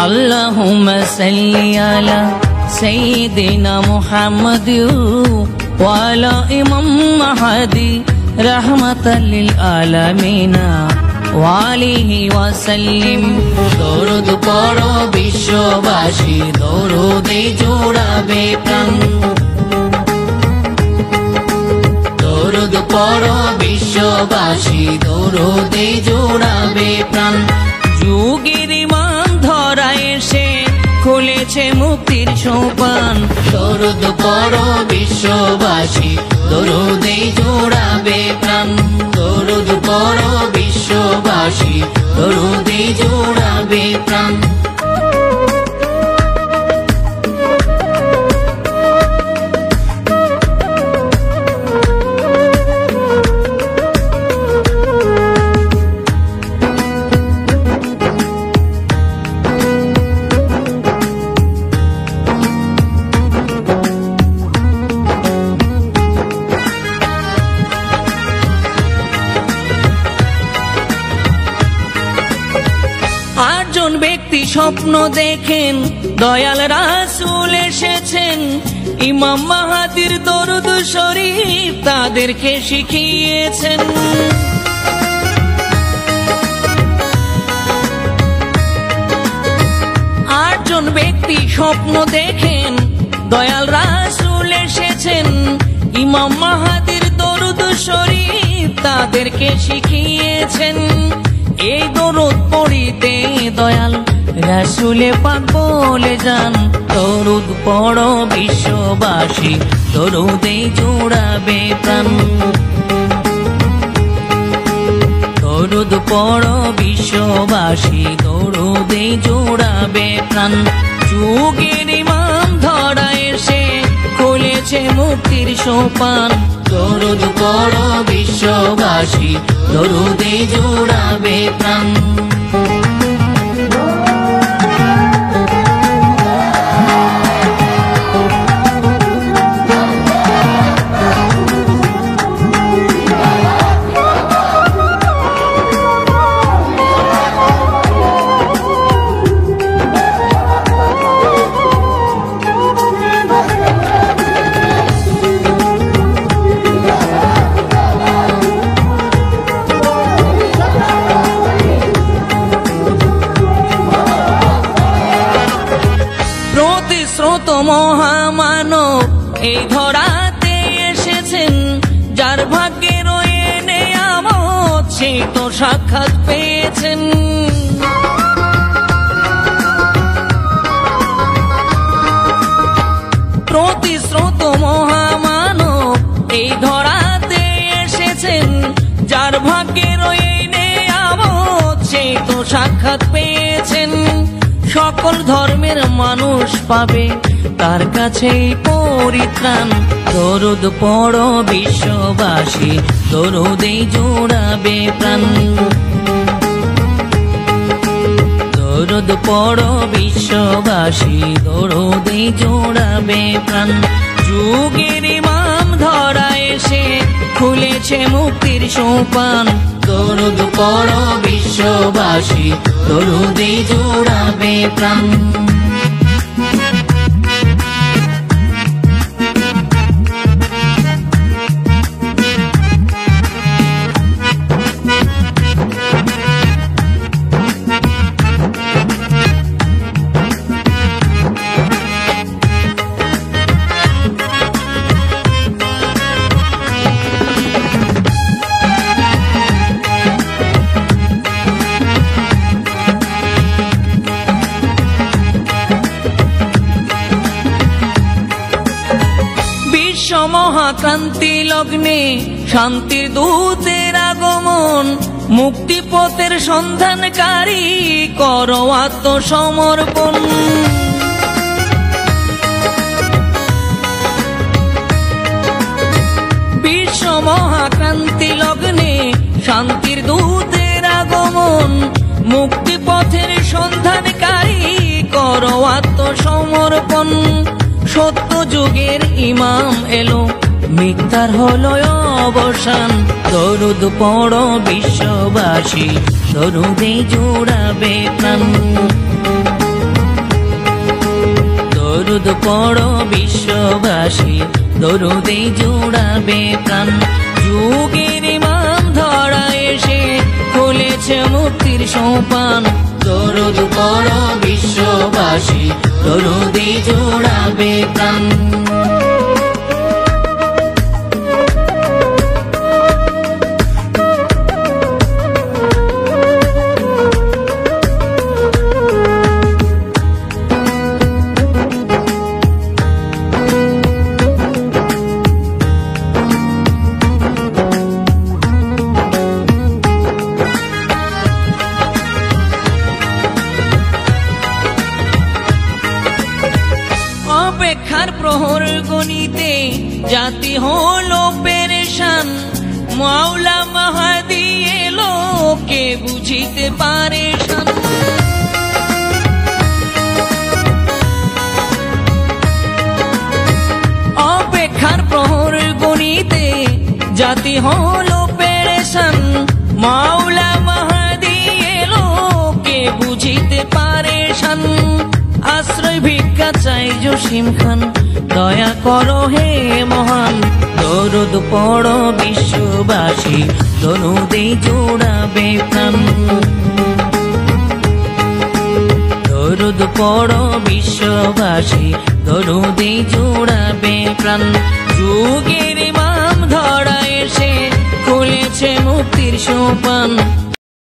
আল্লাহুম্মা সাল্লি আলা সাইয়্যিদিনা মুহাম্মাদ ওয়া আলা ইমাম মাহদি রাহমাতাল লিল আলামিন ওয়া আলিহি ওয়া সাল্লিম। দরুদ পড়ো বিশ্ববাসী, দরুদে জোড়াবে প্রাণ। দরুদ পড়ো বিশ্ববাসী, দরুদে জোড়াবে প্রাণ। যুগের ইমাম ধরা এসে খুলেছে মুক্তির সোপান। দরুদ পড়ো বিশ্ববাসী, দরুদে জোড়াবে প্রাণ। দরুদ পড়ো বিশ্ববাসী, দরুদে জোড়াবে প্রাণ। আটজন ব্যক্তি স্বপ্ন দেখেন দয়াল রাসূল এসেছেন। ইমাম মাহাদির দরুদ শরীফ তাদেরকে শিখিয়েছেন। আটজন ব্যক্তি স্বপ্ন দেখেন দয়াল রাসূল এসেছেন। ইমাম মাহাদির দরুদ শরীফ তাদেরকে শিখিয়েছেন। এই দরুদ পড়িতে দয়াল রাসূলে পাক বলে যান। দরুদ পড়ো বিশ্ববাসী, দরুদে জোড়াবে প্রাণ। দরুদ পড়ো বিশ্ববাসী, দরুদে জোড়াবে প্রাণ। যুগের ইমাম ধরা এসে খুলেছে মুক্তির সোপান। দরুদ পড়ো বিশ্ববাসী, দরুদে জোড়াবে প্রাণ। প্রতিশ্রুত মহামানব এই ধরাতে এসেছেন। যার ভাগ্যে রয়ে নেয়ামত সে তো সাক্ষাৎ পেয়েছেন। প্রতিশ্রুত মহামানব এই ধরাতে এসেছেন। যার ভাগ্যে রয়ে নেয়ামত সে তো সাক্ষাৎ পেয়েছেন। সকল ধর্মের মানুষ পাবে তার কাছেই পরিত্রাণ। দরুদ পড়ো বিশ্ববাসী, দরুদে জোড়াবে প্রাণ। দরুদ পড়ো বিশ্ববাসী, দরুদে জোড়াবে প্রাণ। যুগের ইমাম ধরা এসে খুলেছে মুক্তির সোপান। দরুদ পড়ো বিশ্ববাসী, দরুদে জোড়াবে প্রাণ। মহাক্রান্তি লগ্নে শান্তির দূতের আগমন। মুক্তি পথের সন্ধানকারী করো আত্মসমর্পণ। বিশ্ব মহাক্রান্তি লগ্নে শান্তির দূতের আগমন। মুক্তি পথের সন্ধানকারী করো আত্মসমর্পণ। সত্য যুগের ইমাম এলো, মিথ্যার হলো অবসান। দরুদ পড়ো বিশ্ববাসী, দরুদে জোড়াবে প্রাণ। দরুদ পড়ো বিশ্ববাসী, দরুদে জোড়াবে প্রাণ। যুগের ইমাম ধরা এসে খুলেছে মুক্তির সোপান। দরুদ পড়ো বিশ্ববাসী, দরুদে জোড়াবে প্রাণ। অপেক্ষার প্রহর গণিতে জাতি হলো পেরেশান। মাওলা মাহাদি এলো, কে বুঝিতে পারেশান। অপেক্ষার প্রহর গণিতে জাতি হলো পেরেশান। মাওলা মাহাদি এলো, কে বুঝিতে পারেশান। আশ্রয় ভিক্ষা চাই জসিম খান, দয়া করো হে মহান। দরুদ পড়ো বিশ্ববাসী, দরুদে জোড়াবে প্রাণ। দরুদ পড়ো বিশ্ববাসী, দরুদে জোড়াবে প্রাণ। যুগের ইমাম ধরা এসে খুলেছে মুক্তির সোপান।